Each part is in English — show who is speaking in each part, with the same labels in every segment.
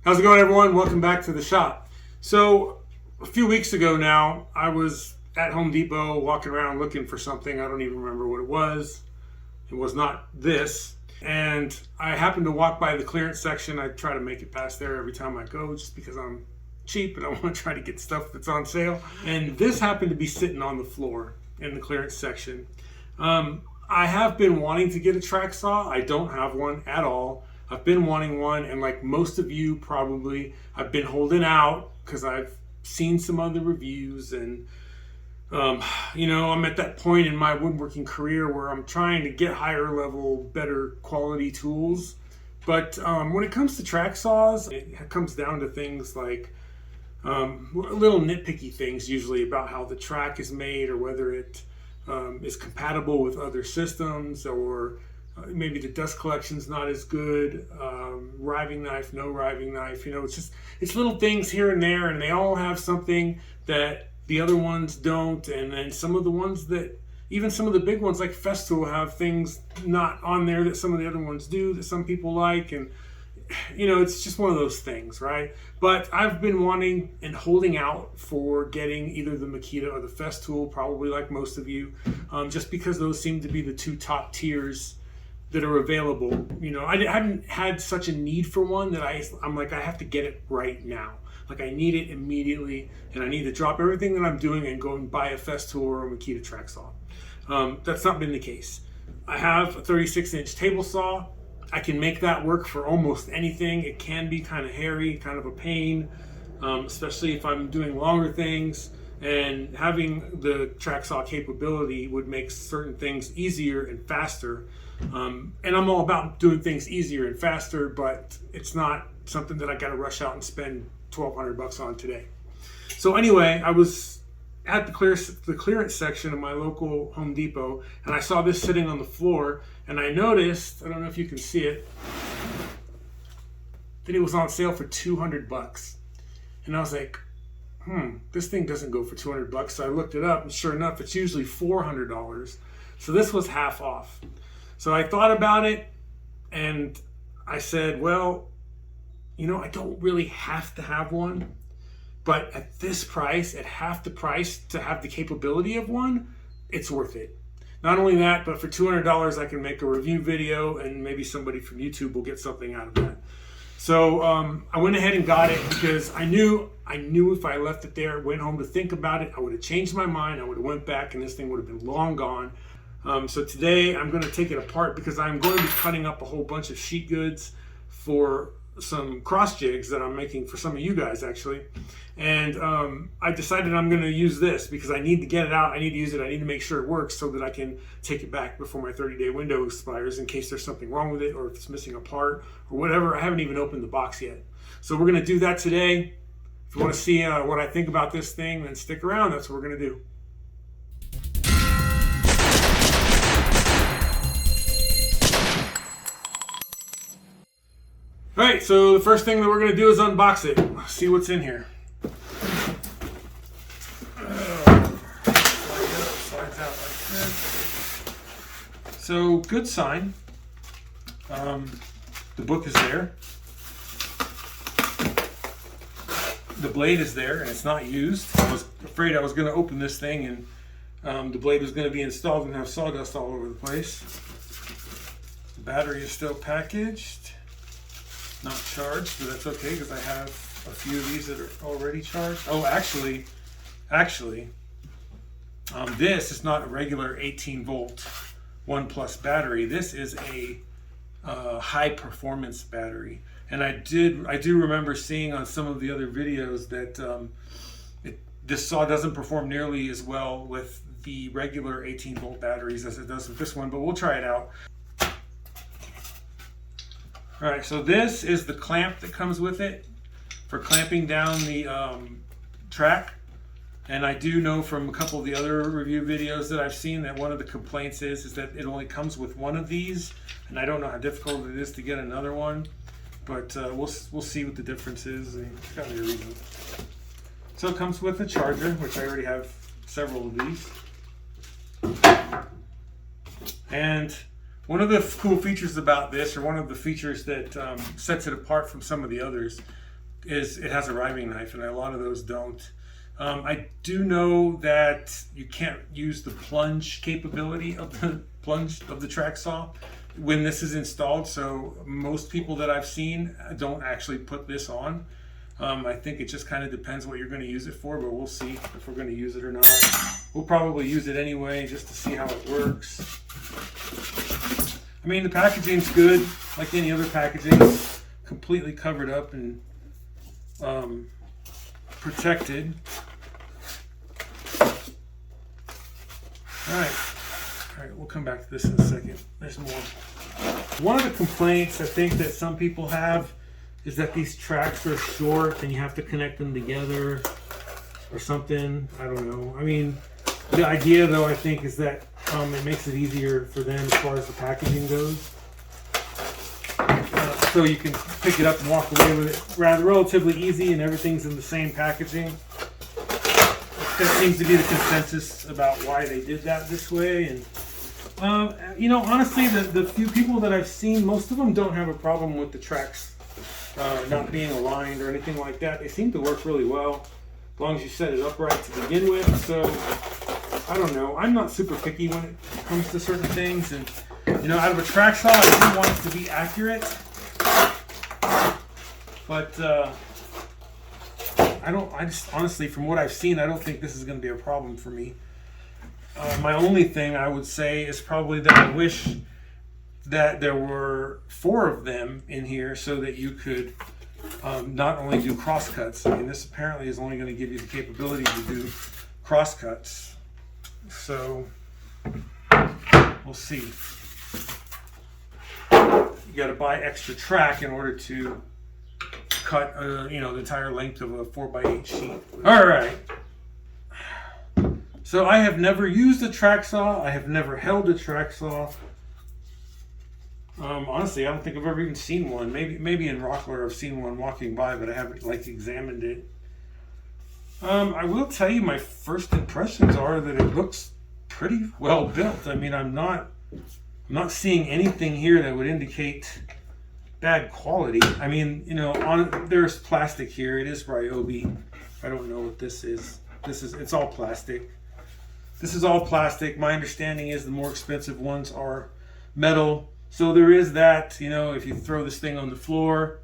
Speaker 1: How's it going, everyone? Welcome back to the shop. So a few weeks ago now, I was at Home Depot walking around looking for something. I don't even remember what it was. It was not this. And I happened to walk by the clearance section. I try to make it past there every time I go just because I'm cheap and I want to try to get stuff that's on sale. And this happened to be sitting on the floor in the clearance section. I have been wanting to get a track saw. I don't have one at all. I've been wanting one, and like most of you probably, I've been holding out because I've seen some other reviews, and I'm at that point in my woodworking career where I'm trying to get higher level, better quality tools. But when it comes to track saws, it comes down to things like little nitpicky things usually about how the track is made, or whether it is compatible with other systems, or maybe the dust collection's not as good, riving knife, no riving knife. It's little things here and there, and they all have something that the other ones don't. And then some of the ones that, even some of the big ones like Festool, have things not on there that some of the other ones do that some people like. And it's just one of those things, right? But I've been wanting and holding out for getting either the Makita or the Festool, probably like most of you, just because those seem to be the two top tiers that are available. I haven't had such a need for one that I'm like, I have to get it right now. Like, I need it immediately, and I need to drop everything that I'm doing and go and buy a Festool or a Makita track saw. That's not been the case. I have a 36-inch table saw. I can make that work for almost anything. It can be kind of hairy, kind of a pain, especially if I'm doing longer things. And having the track saw capability would make certain things easier and faster. And I'm all about doing things easier and faster, but it's not something that I got to rush out and spend $1,200 on today. So anyway, I was at the clearance section of my local Home Depot, and I saw this sitting on the floor, and I noticed, I don't know if you can see it, that it was on sale for $200. And I was like, this thing doesn't go for $200. So I looked it up, and sure enough, it's usually $400. So this was half off. So I thought about it, and I said, well, I don't really have to have one, but at this price, at half the price to have the capability of one, it's worth it. Not only that, but for $200, I can make a review video, and maybe somebody from YouTube will get something out of that. So I went ahead and got it because I knew if I left it there, went home to think about it, I would have changed my mind. I would have went back, and this thing would have been long gone. So today I'm going to take it apart because I'm going to be cutting up a whole bunch of sheet goods for some cross jigs that I'm making for some of you guys, actually. And I decided I'm going to use this because I need to get it out. I need to use it. I need to make sure it works so that I can take it back before my 30-day window expires in case there's something wrong with it, or if it's missing a part or whatever. I haven't even opened the box yet. So we're going to do that today. If you want to see what I think about this thing, then stick around. That's what we're going to do. All right, so the first thing that we're going to do is unbox it. See what's in here. Slides out like this. So, good sign. The book is there. The blade is there, and it's not used. I was afraid I was going to open this thing and the blade was going to be installed and have sawdust all over the place. The battery is still packaged. Not charged, but that's okay because I have a few of these that are already charged. Oh, actually, this is not a regular 18-volt 1+ battery. This is a high-performance battery, and I do remember seeing on some of the other videos that this saw doesn't perform nearly as well with the regular 18-volt batteries as it does with this one, but we'll try it out. All right, so this is the clamp that comes with it for clamping down the track. And I do know from a couple of the other review videos that I've seen that one of the complaints is that it only comes with one of these. And I don't know how difficult it is to get another one, but we'll see what the difference is. It's got to be a reason. So it comes with a charger, which I already have several of these. And one of the cool features about this, or one of the features that sets it apart from some of the others, is it has a riving knife, and a lot of those don't. I do know that you can't use the plunge capability of the track saw when this is installed. So most people that I've seen don't actually put this on. I think it just kind of depends what you're going to use it for, but we'll see if we're going to use it or not. We'll probably use it anyway just to see how it works. I mean, the packaging's good, like any other packaging, completely covered up and protected. All right, we'll come back to this in a second. There's more. One of the complaints I think that some people have is that these tracks are short and you have to connect them together or something. I don't know. I mean, the idea though, I think, is that it makes it easier for them as far as the packaging goes. So you can pick it up and walk away with it relatively easy, and everything's in the same packaging. That seems to be the consensus about why they did that this way. And you know, honestly, the few people that I've seen, most of them don't have a problem with the tracks not being aligned or anything like that. They seem to work really well as long as you set it upright to begin with. So I don't know. I'm not super picky when it comes to certain things, and you know, out of a track saw, I do want it to be accurate. But I just honestly, from what I've seen, I don't think this is going to be a problem for me. My only thing I would say is probably that I wish that there were 4 of them in here so that you could not only do cross cuts. I mean, this apparently is only going to give you the capability to do cross cuts. So we'll see. You got to buy extra track in order to cut, you know, the entire length of a 4x8 sheet. All right. So I have never used a track saw. I have never held a track saw. Honestly, I don't think I've ever even seen one. Maybe in Rockler I've seen one walking by, but I haven't like examined it. I will tell you, my first impressions are that it looks pretty well built. I mean, I'm not seeing anything here that would indicate bad quality. I mean, you know, there's plastic here. It is Ryobi. I don't know what this is. It's all plastic. This is all plastic. My understanding is the more expensive ones are metal. So there is that, you know, if you throw this thing on the floor,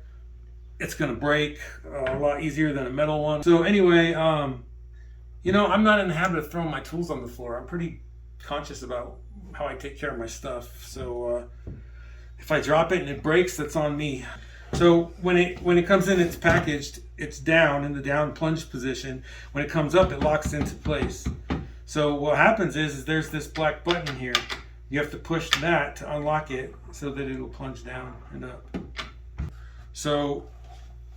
Speaker 1: it's going to break a lot easier than a metal one. So anyway, you know, I'm not in the habit of throwing my tools on the floor. I'm pretty conscious about how I take care of my stuff. So if I drop it and it breaks, that's on me. So when it comes in, it's packaged, it's down in the down plunge position. When it comes up, it locks into place. So what happens is there's this black button here. You have to push that to unlock it so that it'll plunge down and up. So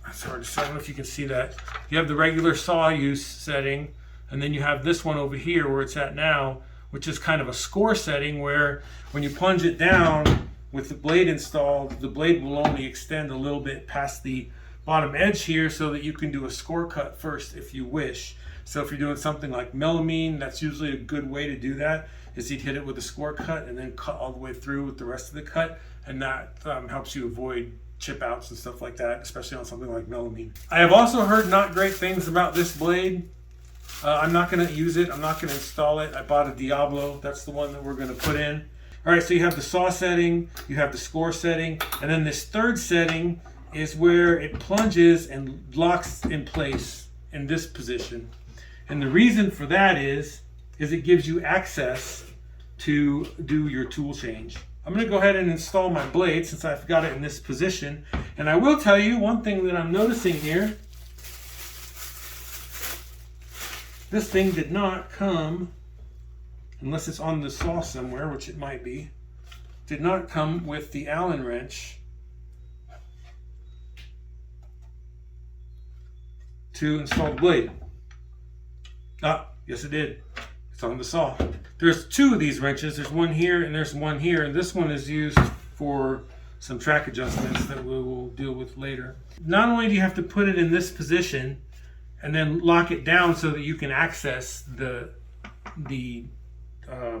Speaker 1: it's hard to say. I don't know if you can see that. You have the regular saw use setting, and then you have this one over here where it's at now, which is kind of a score setting where when you plunge it down with the blade installed, the blade will only extend a little bit past the bottom edge here so that you can do a score cut first if you wish. So if you're doing something like melamine, that's usually a good way to do that, is you'd hit it with a score cut and then cut all the way through with the rest of the cut, and that helps you avoid chip outs and stuff like that, especially on something like melamine. I have also heard not great things about this blade. I'm not going to use it. I'm not going to install it. I bought a Diablo. That's the one that we're going to put in. All right, so you have the saw setting, you have the score setting, and then this third setting is where it plunges and locks in place in this position. And the reason for that is it gives you access to do your tool change. I'm going to go ahead and install my blade since I've got it in this position. And I will tell you one thing that I'm noticing here. This thing did not come, unless it's on the saw somewhere, which it might be, did not come with the Allen wrench to install the blade. Ah, yes it did. It's on the saw. There's 2 of these wrenches. There's one here and there's one here, and this one is used for some track adjustments that we will deal with later. Not only do you have to put it in this position and then lock it down so that you can access the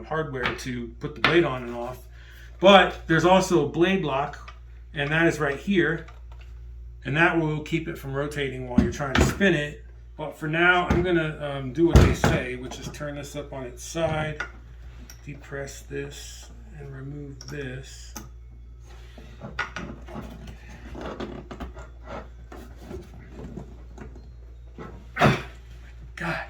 Speaker 1: hardware to put the blade on and off, but there's also a blade lock, and that is right here. and that will keep it from rotating while you're trying to spin it. But for now, I'm gonna do what they say, which is turn this up on its side, depress this, and remove this. God.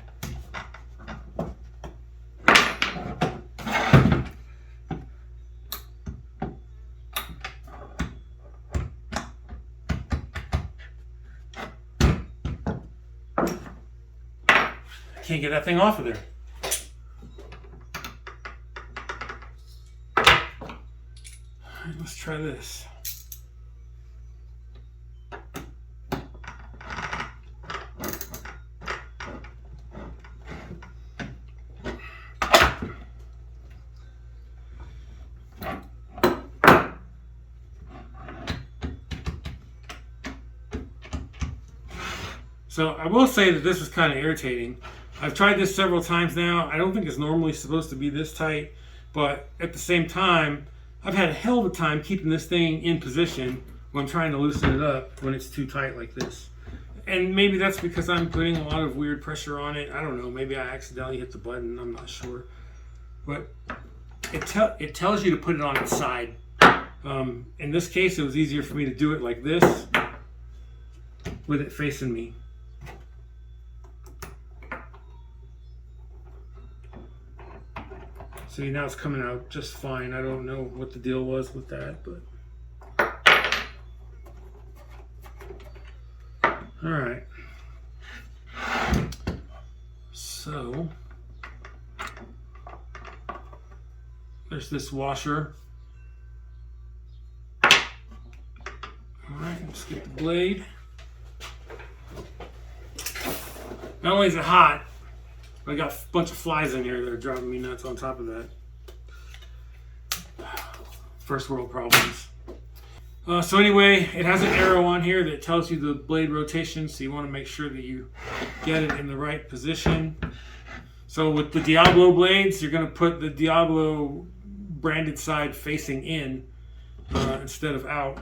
Speaker 1: Can't get that thing off of there. All right, let's try this. So I will say that this is kind of irritating. I've tried this several times now. I don't think it's normally supposed to be this tight, but at the same time, I've had a hell of a time keeping this thing in position when I'm trying to loosen it up when it's too tight like this. And maybe that's because I'm putting a lot of weird pressure on it. I don't know. Maybe I accidentally hit the button. I'm not sure. But it tells you to put it on its side. In this case, it was easier for me to do it like this with it facing me. See, now it's coming out just fine. I don't know what the deal was with that, but... All right. So, there's this washer. All right, let's get the blade. Not only is it hot, I got a bunch of flies in here that are driving me nuts on top of that. First world problems. So anyway, it has an arrow on here that tells you the blade rotation, so you want to make sure that you get it in the right position. So with the Diablo blades, you're going to put the Diablo branded side facing in instead of out.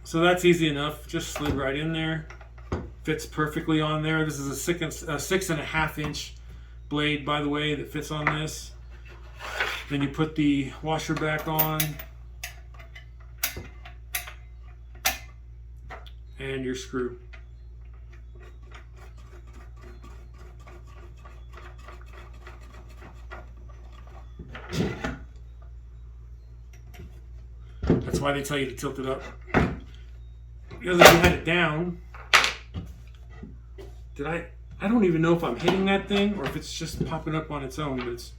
Speaker 1: So that's easy enough. Just slid right in there. Fits perfectly on there. This is a 6.5 inch blade, by the way, that fits on this. Then you put the washer back on, and your screw. That's why they tell you to tilt it up. Because if you had it down, I don't even know if I'm hitting that thing or if it's just popping up on its own, but it's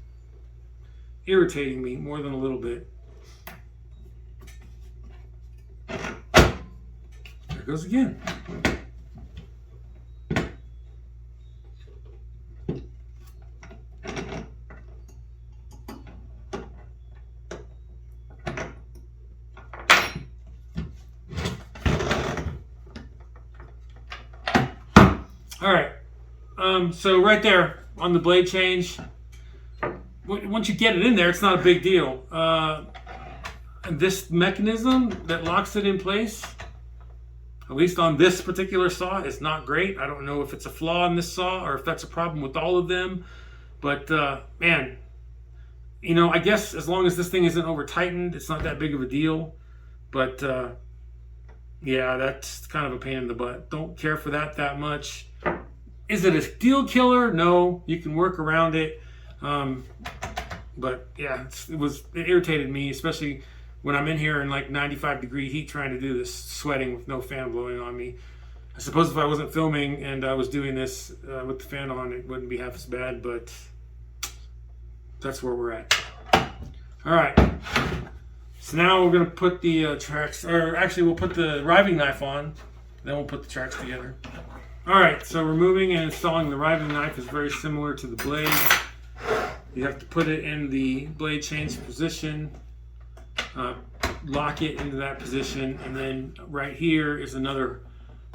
Speaker 1: irritating me more than a little bit. There it goes again. All right, so right there on the blade change, once you get it in there, it's not a big deal. This mechanism that locks it in place, at least on this particular saw, is not great. I don't know if it's a flaw in this saw or if that's a problem with all of them, but man, you know, I guess as long as this thing isn't over tightened, it's not that big of a deal. But yeah, that's kind of a pain in the butt. Don't care for that much. Is it a deal killer? No, you can work around it. But yeah, it irritated me, especially when I'm in here in like 95-degree heat trying to do this, sweating with no fan blowing on me. I suppose if I wasn't filming and I was doing this with the fan on, it wouldn't be half as bad, but that's where we're at. All right. So now we're gonna put the tracks, or actually we'll put the riving knife on, then we'll put the tracks together. All right, so removing and installing the riving knife is very similar to the blade. You have to put it in the blade change position, lock it into that position, and then right here is another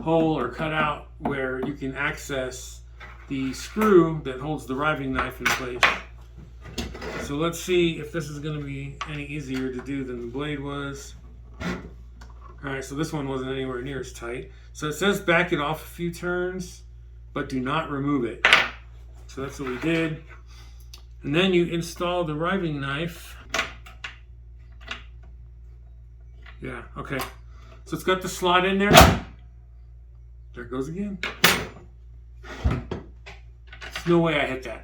Speaker 1: hole or cutout where you can access the screw that holds the riving knife in place. So let's see if this is going to be any easier to do than the blade was. All right, so this one wasn't anywhere near as tight. So it says back it off a few turns, but do not remove it. So that's what we did. And then you install the riving knife. Yeah, okay. So it's got the slot in there. There it goes again. There's no way I hit that.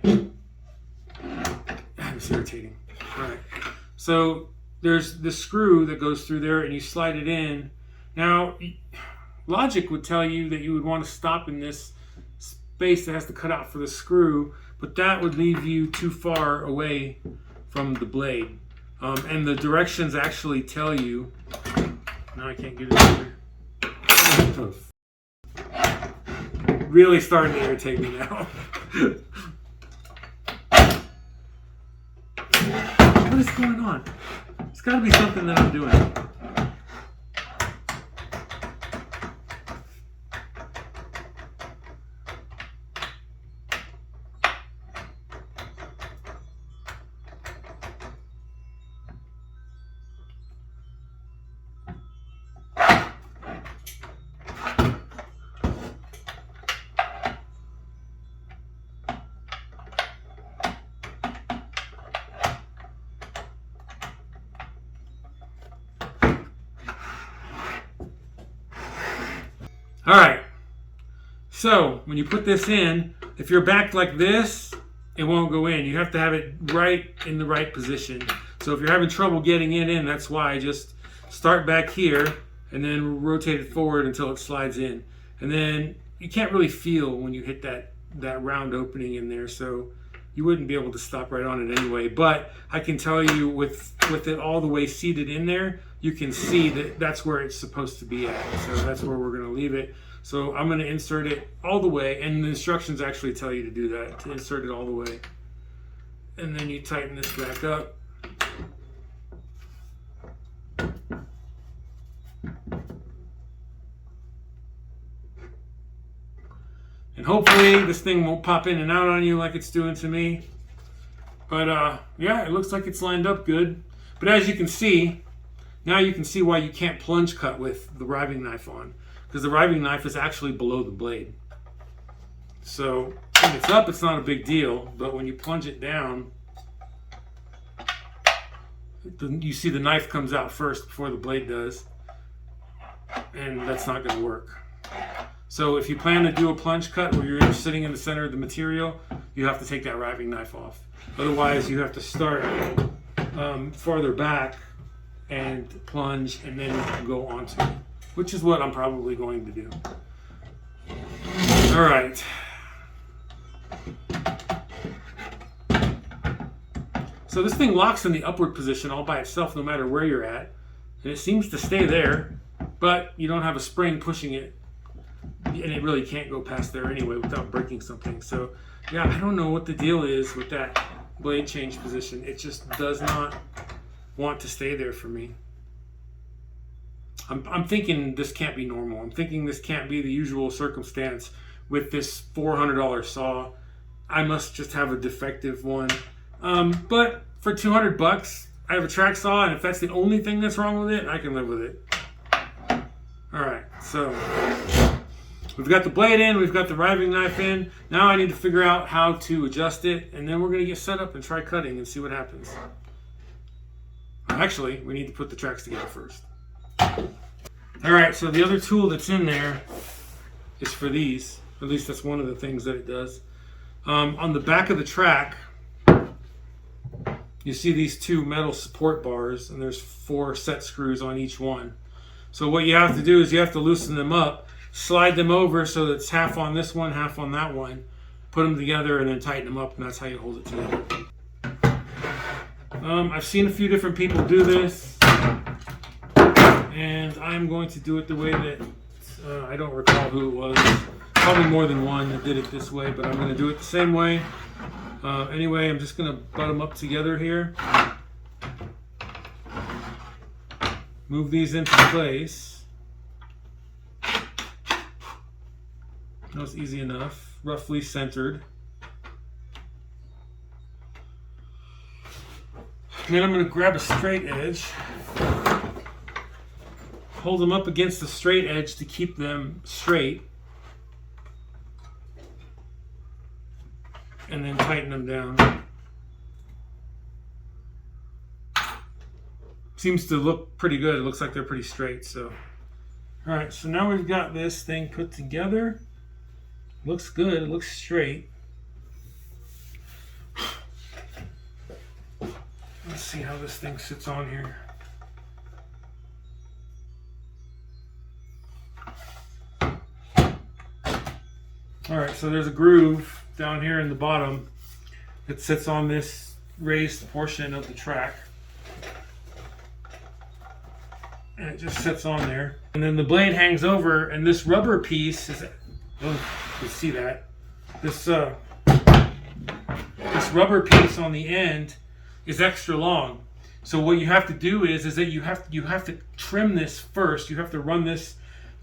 Speaker 1: It's irritating. All right. So there's the screw that goes through there and you slide it in. Now, logic would tell you that you would want to stop in this space that has to cut out for the screw, but that would leave you too far away from the blade. And the directions actually tell you. Now I can't get it either. Really starting to irritate me now. What is going on? It's got to be something that I'm doing. All right, so when you put this in, if you're back like this, it won't go in. You have to have it right in the right position. So if you're having trouble getting it in, that's why. Just start back here and then rotate it forward until it slides in. And then you can't really feel when you hit that round opening in there, so you wouldn't be able to stop right on it anyway. But I can tell you with it all the way seated in there, you can see that that's where it's supposed to be at. So that's where we're going to leave it. So I'm going to insert it all the way, and the instructions actually tell you to do that, to insert it all the way. And then you tighten this back up. And hopefully this thing won't pop in and out on you like it's doing to me. But yeah, it looks like it's lined up good. But as you can see, now you can see why you can't plunge cut with the riving knife on. Because the riving knife is actually below the blade. So when it's up, it's not a big deal. But when you plunge it down, you see the knife comes out first before the blade does. And that's not going to work. So if you plan to do a plunge cut where you're sitting in the center of the material, you have to take that riving knife off. Otherwise, you have to start farther back and plunge and then go onto it, which is what I'm probably going to do. All right. So this thing locks in the upward position all by itself no matter where you're at. And it seems to stay there, but you don't have a spring pushing it. And it really can't go past there anyway without breaking something. So yeah, I don't know what the deal is with that blade change position. It just does not want to stay there for me. I'm thinking this can't be normal. I'm thinking this can't be the usual circumstance with this $400 saw. I must just have a defective one. But for $200, I have a track saw, and if that's the only thing that's wrong with it, I can live with it. All right, so we've got the blade in, we've got the riving knife in. Now I need to figure out how to adjust it, and then we're going to get set up and try cutting and see what happens. Actually, we need to put the tracks together first. All right, so the other tool that's in there is for these. At least that's one of the things that it does. On the back of the track, you see these two metal support bars, and there's 4 set screws on each one. So what you have to do is you have to loosen them up, slide them over so that it's half on this one, half on that one, put them together, and then tighten them up, and that's how you hold it together. I've seen a few different people do this, and I'm going to do it the way that I don't recall who it was. Probably more than one that did it this way, but I'm going to do it the same way. Anyway, I'm just going to butt them up together here. Move these into place. That was easy enough. Roughly centered. And then I'm going to grab a straight edge. hold them up against the straight edge to keep them straight, and then tighten them down. Seems to look pretty good. It looks like they're pretty straight. So, all right, so now we've got this thing put together. Looks good. It looks straight. Let's see how this thing sits on here. All right, so there's a groove down here in the bottom that sits on this raised portion of the track. And it just sits on there. And then the blade hangs over, and this rubber piece is, oh, you see that? This rubber piece on the end is extra long. So what you have to do is that you have to trim this first. You have to run this,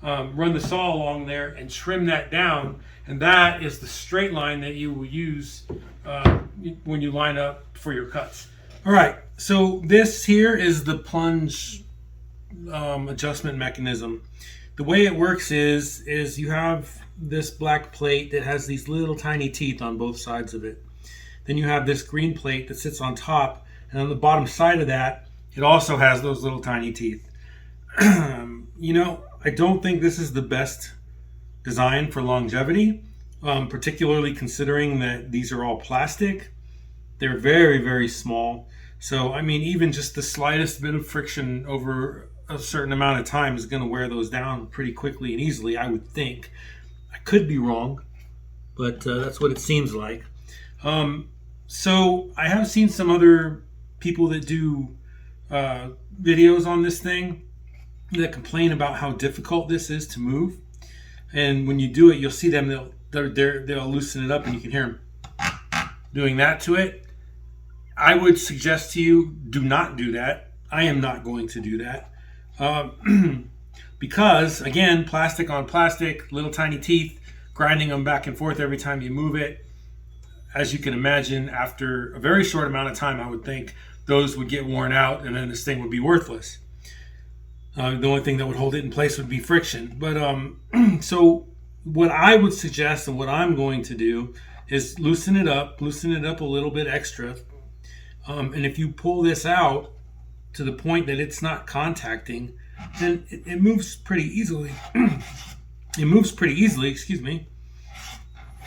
Speaker 1: run the saw along there and trim that down, and that is the straight line that you will use when you line up for your cuts. All right, so this here is the plunge adjustment mechanism. The way it works is you have this black plate that has these little tiny teeth on both sides of it. Then you have this green plate that sits on top, and on the bottom side of that, it also has those little tiny teeth. You know, I don't think this is the best design for longevity, particularly considering that these are all plastic. They're very, very small. So, I mean, even just the slightest bit of friction over a certain amount of time is going to wear those down pretty quickly and easily, I would think. I could be wrong, but that's what it seems like. So I have seen some other people that do videos on this thing that complain about how difficult this is to move. And when you do it, you'll see them, they'll loosen it up, and you can hear them doing that to it. I would suggest to you, do not do that. I am not going to do that. Because, again, plastic on plastic, little tiny teeth, grinding them back and forth every time you move it. As you can imagine, after a very short amount of time, I would think those would get worn out, and then this thing would be worthless. The only thing that would hold it in place would be friction. But so what I would suggest, and what I'm going to do, is loosen it up a little bit extra. And if you pull this out to the point that it's not contacting, then it moves pretty easily. It moves pretty easily, excuse me.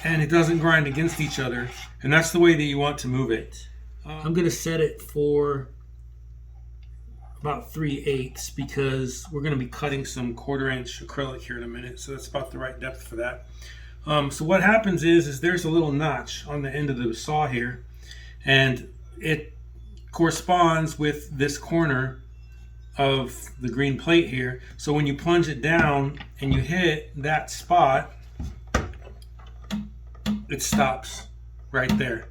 Speaker 1: And it doesn't grind against each other. And that's the way that you want to move it. I'm going to set it for about 3/8 because we're going to be cutting some 1/4 inch acrylic here in a minute. So that's about the right depth for that. So what happens is there's a little notch on the end of the saw here. And it corresponds with this corner of the green plate here. So when you plunge it down and you hit that spot, it stops right there.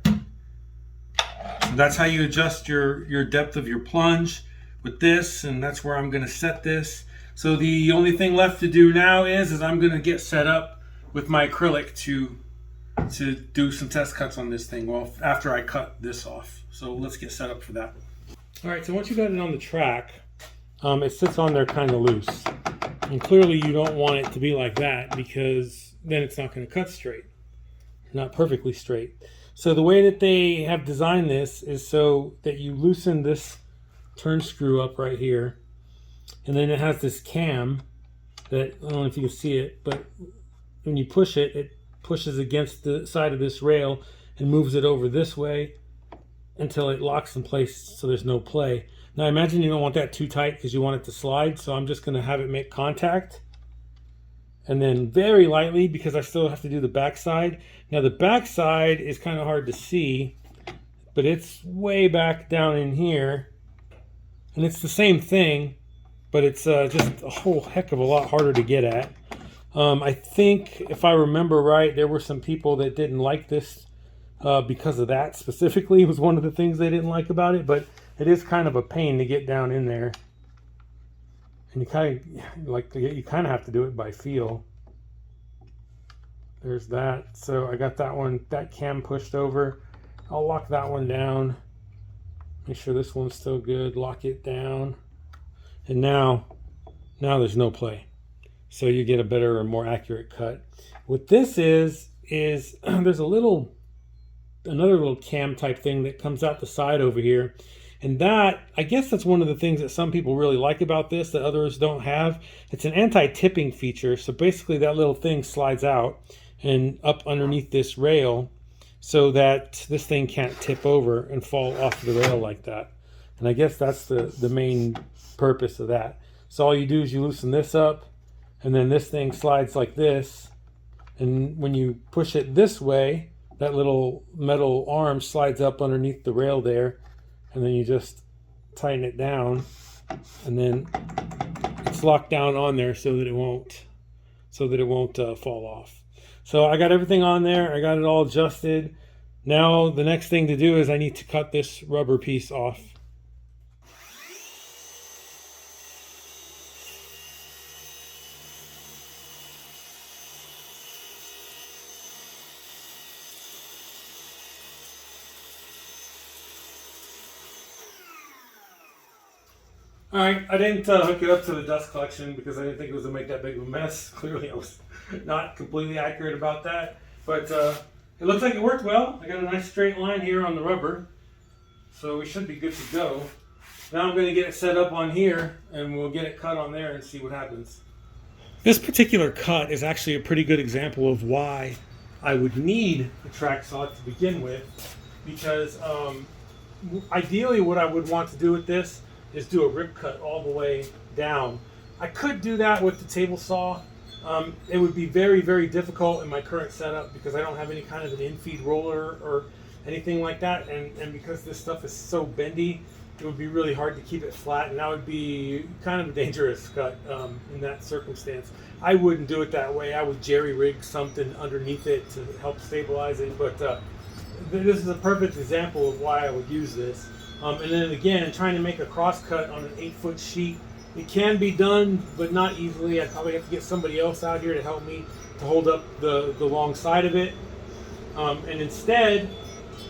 Speaker 1: So that's how you adjust your depth of your plunge with this, and that's where I'm going to set this. So the only thing left to do now is I'm going to get set up with my acrylic to do some test cuts on this thing, well, after I cut this off. So let's get set up for that. All right, so once you got it on the track, it sits on there kind of loose. And clearly you don't want it to be like that, because then it's not going to cut straight. Not perfectly straight. So the way that they have designed this is so that you loosen this turn screw up right here, and then it has this cam that, I don't know if you can see it, but when you push it, it pushes against the side of this rail and moves it over this way until it locks in place so there's no play. Now I imagine you don't want that too tight because you want it to slide, so I'm just going to have it make contact. And then very lightly, because I still have to do the back side. Now the back side is kind of hard to see, but it's way back down in here. And it's the same thing, but it's just a whole heck of a lot harder to get at. I think, if I remember right, there were some people that didn't like this because of that specifically. It was one of the things they didn't like about it, but it is kind of a pain to get down in there. And you kind of have to do it by feel. There's that. So I got that one, that cam pushed over. I'll lock that one down. Make sure this one's still good. Lock it down. And now Now there's no play. So you get a better or more accurate cut. What this is there's another little cam type thing that comes out the side over here. And that, I guess that's one of the things that some people really like about this that others don't have. It's an anti-tipping feature. So basically that little thing slides out and up underneath this rail so that this thing can't tip over and fall off the rail like that. And I guess that's the main purpose of that. So all you do is you loosen this up, and then this thing slides like this. And when you push it this way, that little metal arm slides up underneath the rail there, and then you just tighten it down, and then it's locked down on there so that it won't fall off. So I got everything on there. I got it all adjusted. Now the next thing to do is I need to cut this rubber piece off. All right, I didn't hook it up to the dust collection because I didn't think it was going to make that big of a mess. Clearly, I was not completely accurate about that. But it looks like it worked well. I got a nice straight line here on the rubber. So we should be good to go. Now I'm going to get it set up on here, and we'll get it cut on there and see what happens. This particular cut is actually a pretty good example of why I would need a track saw to begin with. Because ideally what I would want to do with this is do a rip cut all the way down. I could do that with the table saw. It would be very, very difficult in my current setup because I don't have any kind of an in-feed roller or anything like that. And because this stuff is so bendy, it would be really hard to keep it flat, and that would be kind of a dangerous cut in that circumstance. I wouldn't do it that way. I would jerry rig something underneath it to help stabilize it, but this is a perfect example of why I would use this. And then again, trying to make a cross cut on an 8-foot sheet, it can be done, but not easily. I'd probably have to get somebody else out here to help me to hold up the long side of it. And instead,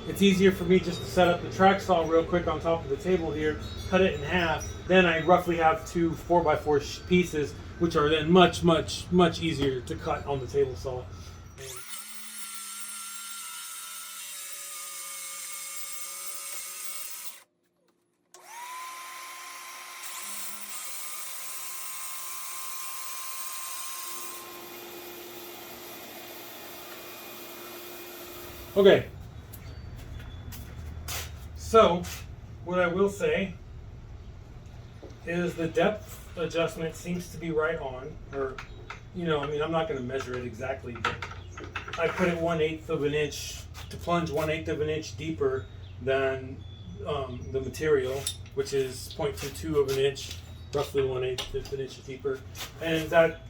Speaker 1: it's easier for me just to set up the track saw real quick on top of the table here, cut it in half. Then I roughly have two 4x4 pieces, which are then much, much, much easier to cut on the table saw. Okay, so what I will say is the depth adjustment seems to be right on, or, I mean, I'm not going to measure it exactly, but I put it 1/8 of an inch, to plunge 1/8 of an inch deeper than the material, which is 0.22 of an inch, roughly 1/8 of an inch deeper, and that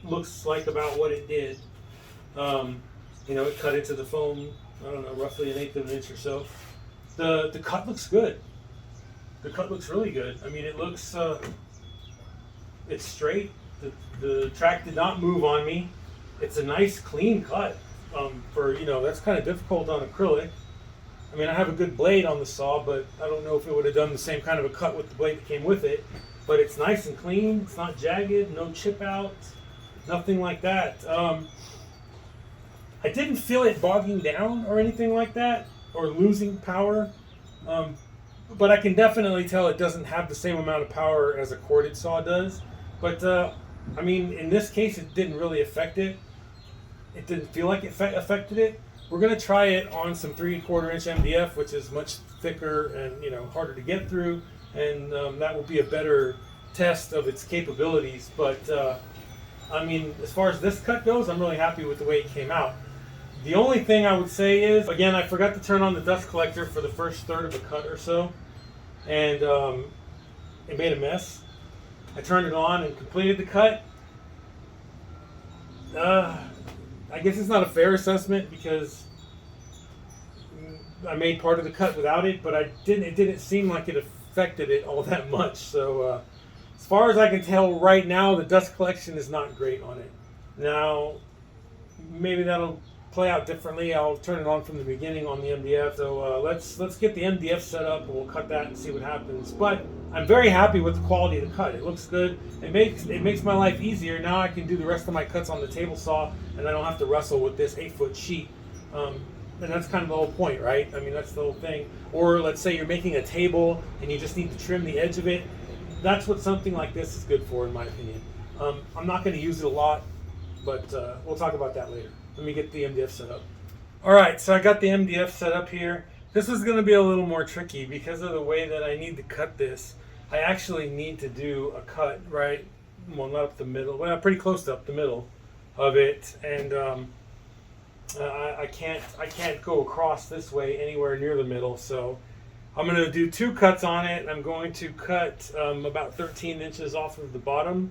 Speaker 1: looks like about what it did. It cut into the foam, I don't know, roughly 1/8 of an inch or so. The cut looks good. The cut looks really good. I mean, it looks, it's straight. The track did not move on me. It's a nice, clean cut. That's kind of difficult on acrylic. I mean, I have a good blade on the saw, but I don't know if it would have done the same kind of a cut with the blade that came with it. But it's nice and clean. It's not jagged, no chip out, nothing like that. I didn't feel it bogging down or anything like that, or losing power, but I can definitely tell it doesn't have the same amount of power as a corded saw does. But I mean, in this case, it didn't really affect it. It didn't feel like it affected it. We're going to try it on some 3/4 inch MDF, which is much thicker and harder to get through, and that will be a better test of its capabilities. But I mean, as far as this cut goes, I'm really happy with the way it came out. The only thing I would say is, again, I forgot to turn on the dust collector for the first third of a cut or so, and it made a mess. I turned it on and completed the cut. I guess it's not a fair assessment because I made part of the cut without it, but it didn't seem like it affected it all that much. So as far as I can tell right now, the dust collection is not great on it. Now, maybe that'll play out differently. I'll turn it on from the beginning on the MDF. So let's get the MDF set up, and we'll cut that and see what happens. But I'm very happy with the quality of the cut. It looks good. It makes my life easier. Now I can do the rest of my cuts on the table saw, and I don't have to wrestle with this 8-foot sheet. And that's kind of the whole point, right? I mean, that's the whole thing. Or let's say you're making a table and you just need to trim the edge of it. That's what something like this is good for, in my opinion. I'm not going to use it a lot, but we'll talk about that later. Let me get the MDF set up. All right, so I got the MDF set up here. This is going to be a little more tricky because of the way that I need to cut this. I actually need to do a cut, right? Well, not up the middle, well, pretty close to up the middle of it, and I can't go across this way anywhere near the middle, so I'm going to do 2 cuts on it. I'm going to cut about 13 inches off of the bottom,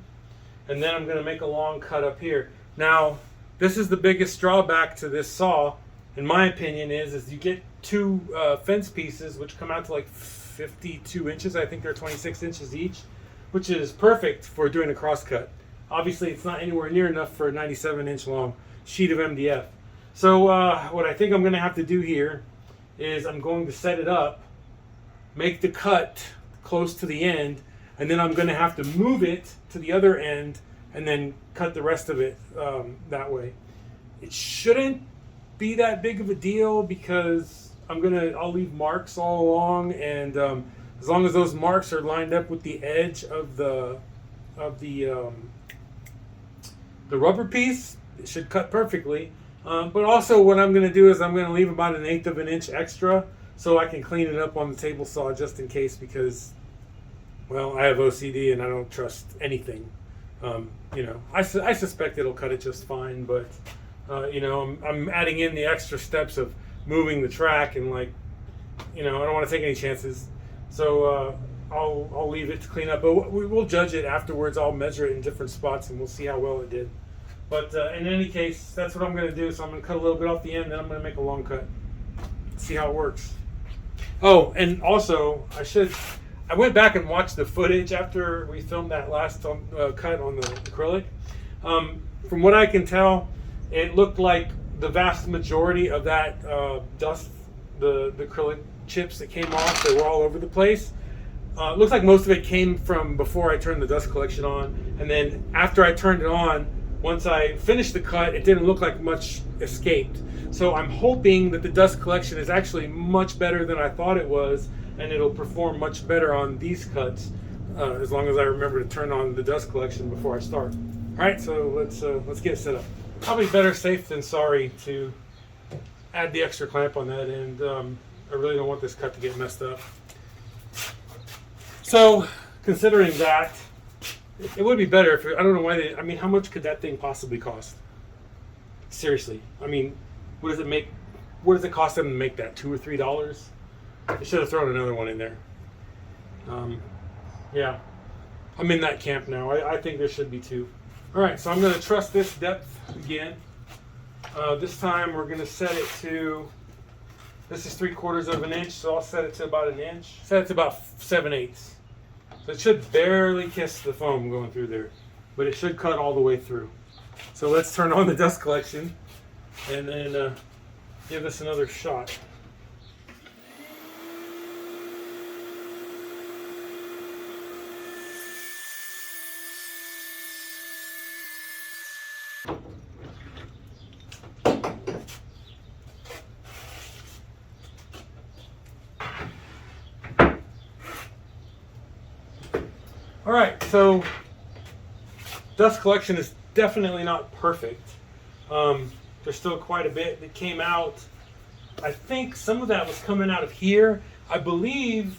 Speaker 1: and then I'm going to make a long cut up here. Now, this is the biggest drawback to this saw, in my opinion, is you get 2 fence pieces, which come out to like 52 inches. I think they're 26 inches each, which is perfect for doing a cross cut. Obviously, it's not anywhere near enough for a 97-inch long sheet of MDF. So what I think I'm going to have to do here is I'm going to set it up, make the cut close to the end, and then I'm going to have to move it to the other end and then cut the rest of it that way. It shouldn't be that big of a deal because I'll leave marks all along, and as long as those marks are lined up with the edge of the rubber piece, it should cut perfectly. But also what I'm going to do is I'm going to leave about 1/8 of an inch extra so I can clean it up on the table saw just in case, because, well, I have OCD and I don't trust anything. You know, I suspect it'll cut it just fine, but you know, I'm adding in the extra steps of moving the track, and, like, you know, I don't want to take any chances. So I'll leave it to clean up, but we'll judge it afterwards. I'll measure it in different spots and we'll see how well it did. But in any case, that's what I'm going to do. So I'm going to cut a little bit off the end, then I'm going to make a long cut. See how it works. Oh, and also, I went back and watched the footage after we filmed that last cut on the acrylic. From what I can tell, it looked like the vast majority of that dust, the acrylic chips that came off, they were all over the place. It looks like most of it came from before I turned the dust collection on, and then after I turned it on, once I finished the cut, it didn't look like much escaped. So I'm hoping that the dust collection is actually much better than I thought it was, and it'll perform much better on these cuts, as long as I remember to turn on the dust collection before I start. All right, so let's get it set up. Probably better safe than sorry to add the extra clamp on that end. I really don't want this cut to get messed up. So, considering that, it would be better if, I don't know why I mean, how much could that thing possibly cost? Seriously, I mean, what does it cost them to make that, $2 or $3? They should have thrown another one in there. Yeah, I'm in that camp now. I think there should be 2. All right, so I'm going to trust this depth again. This time we're going to set it to, this is 3/4 of an inch, so I'll set it to about 1 inch. Set it to about 7/8. So it should barely kiss the foam going through there, but it should cut all the way through. So let's turn on the dust collection and then give this another shot. All right, so dust collection is definitely not perfect. There's still quite a bit that came out. I think some of that was coming out of here. I believe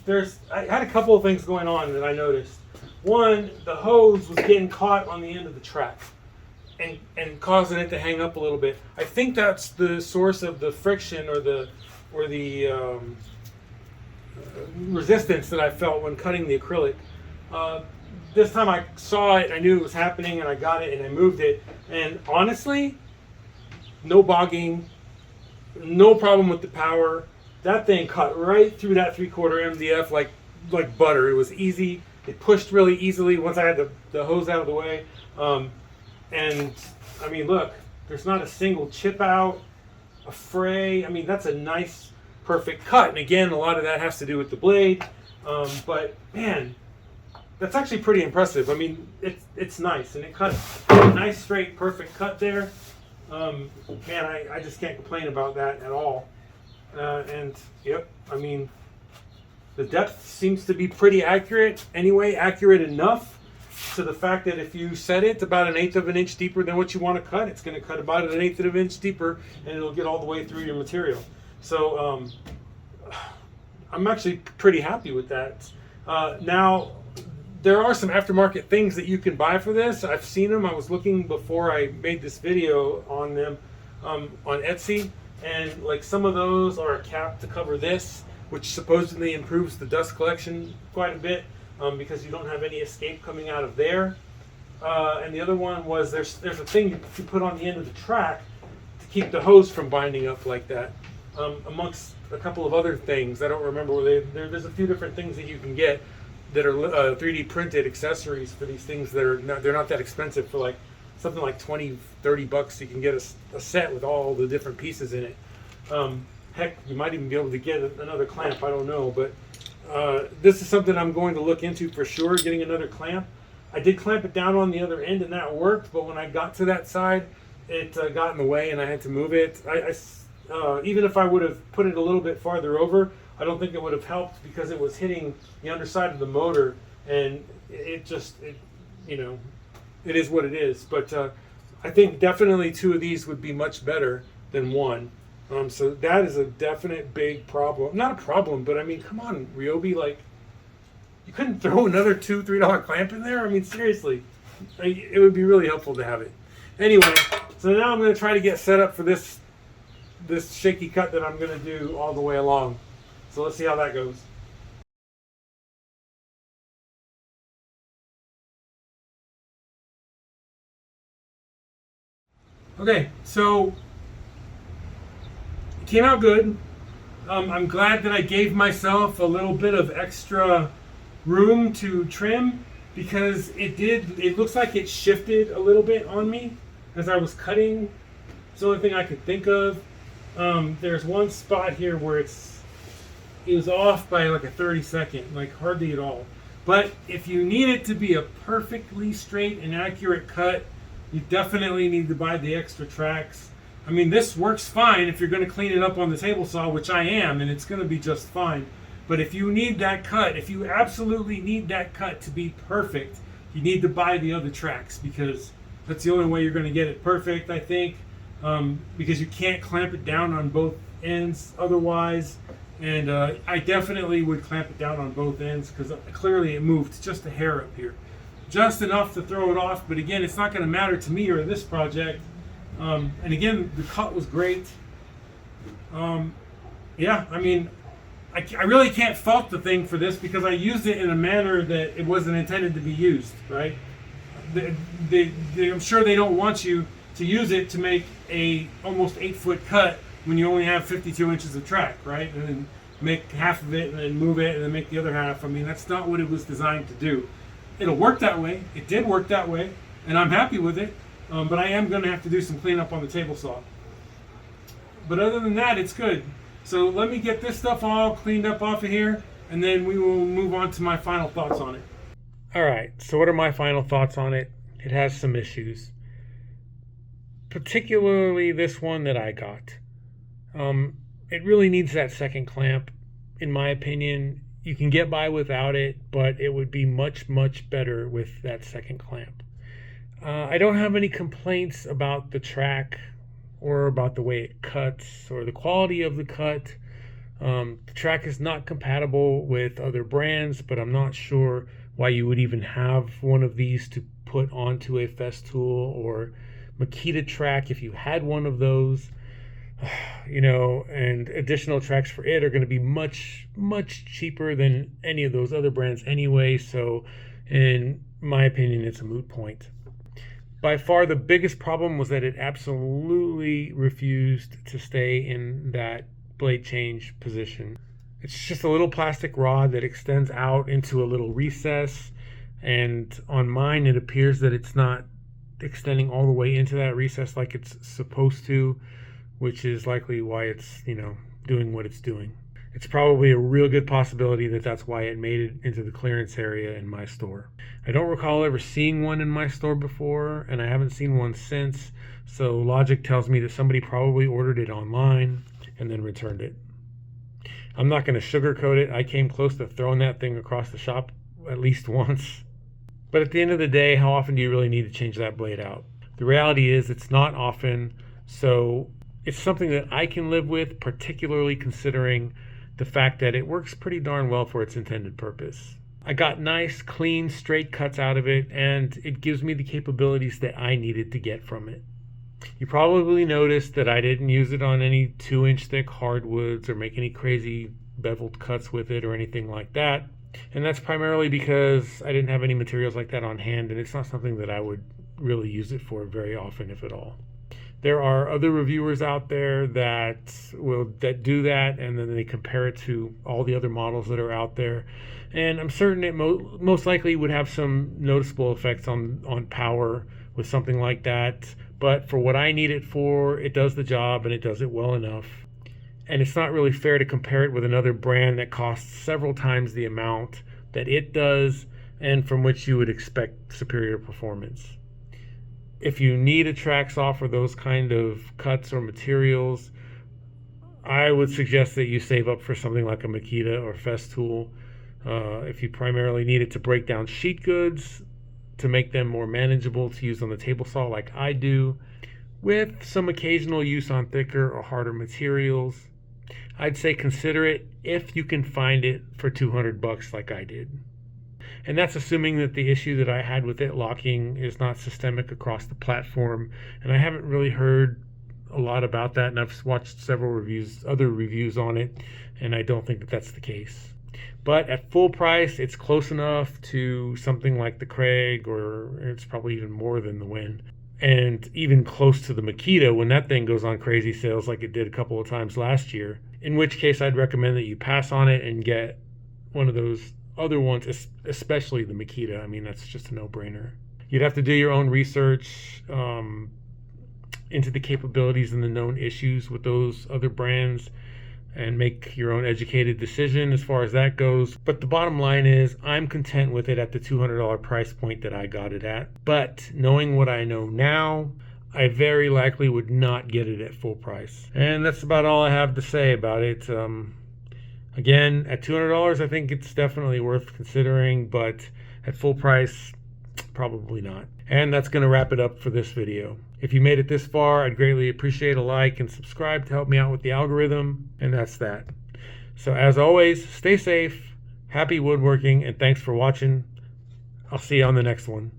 Speaker 1: I had a couple of things going on that I noticed. One, the hose was getting caught on the end of the track and causing it to hang up a little bit. I think that's the source of the friction or the resistance that I felt when cutting the acrylic. This time I saw it, I knew it was happening, and I got it and I moved it. And honestly, no bogging, no problem with the power. That thing cut right through that 3/4 MDF like butter. It was easy. It pushed really easily once I had the hose out of the way. And I mean, look, there's not a single chip out. a fray. I mean, that's a nice, perfect cut. And again, a lot of that has to do with the blade. But man, that's actually pretty impressive. I mean, it's nice, and it cut a nice, straight, perfect cut there. Man, I just can't complain about that at all. And yep, I mean, the depth seems to be pretty accurate anyway, accurate enough to the fact that if you set it about 1/8 of an inch deeper than what you want to cut, it's going to cut about 1/8 of an inch deeper, and it'll get all the way through your material. So I'm actually pretty happy with that. Now, there are some aftermarket things that you can buy for this. I've seen them. I was looking before I made this video on them on Etsy, and like some of those are a cap to cover this, which supposedly improves the dust collection quite a bit because you don't have any escape coming out of there. And the other one was there's a thing you put on the end of the track to keep the hose from binding up like that, amongst a couple of other things. I don't remember where there's a few different things that you can get that are 3D printed accessories for these things that are they're not that expensive. For like something like $20-30 you can get a set with all the different pieces in it. Heck, you might even be able to get another clamp, I don't know, but this is something I'm going to look into for sure, getting another clamp. I did clamp it down on the other end and that worked, but when I got to that side, it got in the way and I had to move it. Even if I would have put it a little bit farther over, I don't think it would have helped because it was hitting the underside of the motor, and it you know, it is what it is. But I think definitely 2 of these would be much better than 1. So that is a definite big problem. Not a problem, but I mean, come on, Ryobi, like, you couldn't throw another $2-3 clamp in there? I mean, seriously, it would be really helpful to have it. Anyway, so now I'm going to try to get set up for this shaky cut that I'm going to do all the way along. So let's see how that goes. Okay, so it came out good. I'm glad that I gave myself a little bit of extra room to trim because it looks like it shifted a little bit on me as I was cutting. It's the only thing I could think of. There's one spot here where it was off by like a 30-second, like hardly at all. But if you need it to be a perfectly straight and accurate cut, you definitely need to buy the extra tracks. I mean, this works fine if you're going to clean it up on the table saw, which I am, and it's going to be just fine. But if you need that cut, if you absolutely need that cut to be perfect, you need to buy the other tracks because that's the only way you're going to get it perfect, I think. Because you can't clamp it down on both ends otherwise. And I definitely would clamp it down on both ends because clearly it moved just a hair up here. Just enough to throw it off, but again, it's not going to matter to me or this project. And again, the cut was great. Yeah, I mean, I really can't fault the thing for this because I used it in a manner that it wasn't intended to be used, right? I'm sure they don't want you to use it to make a almost 8-foot cut when you only have 52 inches of track, right? And then make half of it and then move it and then make the other half. I mean, that's not what it was designed to do. It'll work that way. It did work that way, and I'm happy with it. But I am going to have to do some cleanup on the table saw. But other than that, it's good. So let me get this stuff all cleaned up off of here, and then we will move on to my final thoughts on it. All right, so what are my final thoughts on it? It has some issues. Particularly this one that I got. It really needs that second clamp. In my opinion, you can get by without it, but it would be much, much better with that second clamp. I don't have any complaints about the track or about the way it cuts or the quality of the cut. The track is not compatible with other brands, but I'm not sure why you would even have one of these to put onto a Festool or Makita track if you had one of those. You know, and additional tracks for it are going to be much, much cheaper than any of those other brands anyway. So in my opinion, it's a moot point. By far the biggest problem was that it absolutely refused to stay in that blade change position. It's just a little plastic rod that extends out into a little recess, and on mine it appears that it's not extending all the way into that recess like it's supposed to, which is likely why it's, doing what it's doing. It's probably a real good possibility that that's why it made it into the clearance area in my store. I don't recall ever seeing one in my store before, and I haven't seen one since, so logic tells me that somebody probably ordered it online and then returned it. I'm not going to sugarcoat it. I came close to throwing that thing across the shop at least once. But at the end of the day, how often do you really need to change that blade out? The reality is it's not often, so it's something that I can live with, particularly considering the fact that it works pretty darn well for its intended purpose. I got nice, clean, straight cuts out of it, and it gives me the capabilities that I needed to get from it. You probably noticed that I didn't use it on any 2-inch thick hardwoods or make any crazy beveled cuts with it or anything like that. And that's primarily because I didn't have any materials like that on hand, and it's not something that I would really use it for very often, if at all. There are other reviewers out there that do that, and then they compare it to all the other models that are out there. And I'm certain it most likely would have some noticeable effects on power with something like that. But for what I need it for, it does the job, and it does it well enough. And it's not really fair to compare it with another brand that costs several times the amount that it does and from which you would expect superior performance. If you need a track saw for those kind of cuts or materials, I would suggest that you save up for something like a Makita or Festool. If you primarily need it to break down sheet goods to make them more manageable to use on the table saw like I do, with some occasional use on thicker or harder materials, I'd say consider it if you can find it for $200 like I did. And that's assuming that the issue that I had with it locking is not systemic across the platform. And I haven't really heard a lot about that, and I've watched several other reviews on it, and I don't think that that's the case. But at full price, it's close enough to something like the Craig, or it's probably even more than the Win. And even close to the Makita when that thing goes on crazy sales like it did a couple of times last year. In which case, I'd recommend that you pass on it and get one of those other ones, especially the Makita. I mean, that's just a no-brainer. You'd have to do your own research into the capabilities and the known issues with those other brands and make your own educated decision as far as that goes. But the bottom line is I'm content with it at the $200 price point that I got it at. But knowing what I know now, I very likely would not get it at full price. And that's about all I have to say about it. Again, at $200, I think it's definitely worth considering, but at full price, probably not. And that's going to wrap it up for this video. If you made it this far, I'd greatly appreciate a like and subscribe to help me out with the algorithm, and that's that. So as always, stay safe, happy woodworking, and thanks for watching. I'll see you on the next one.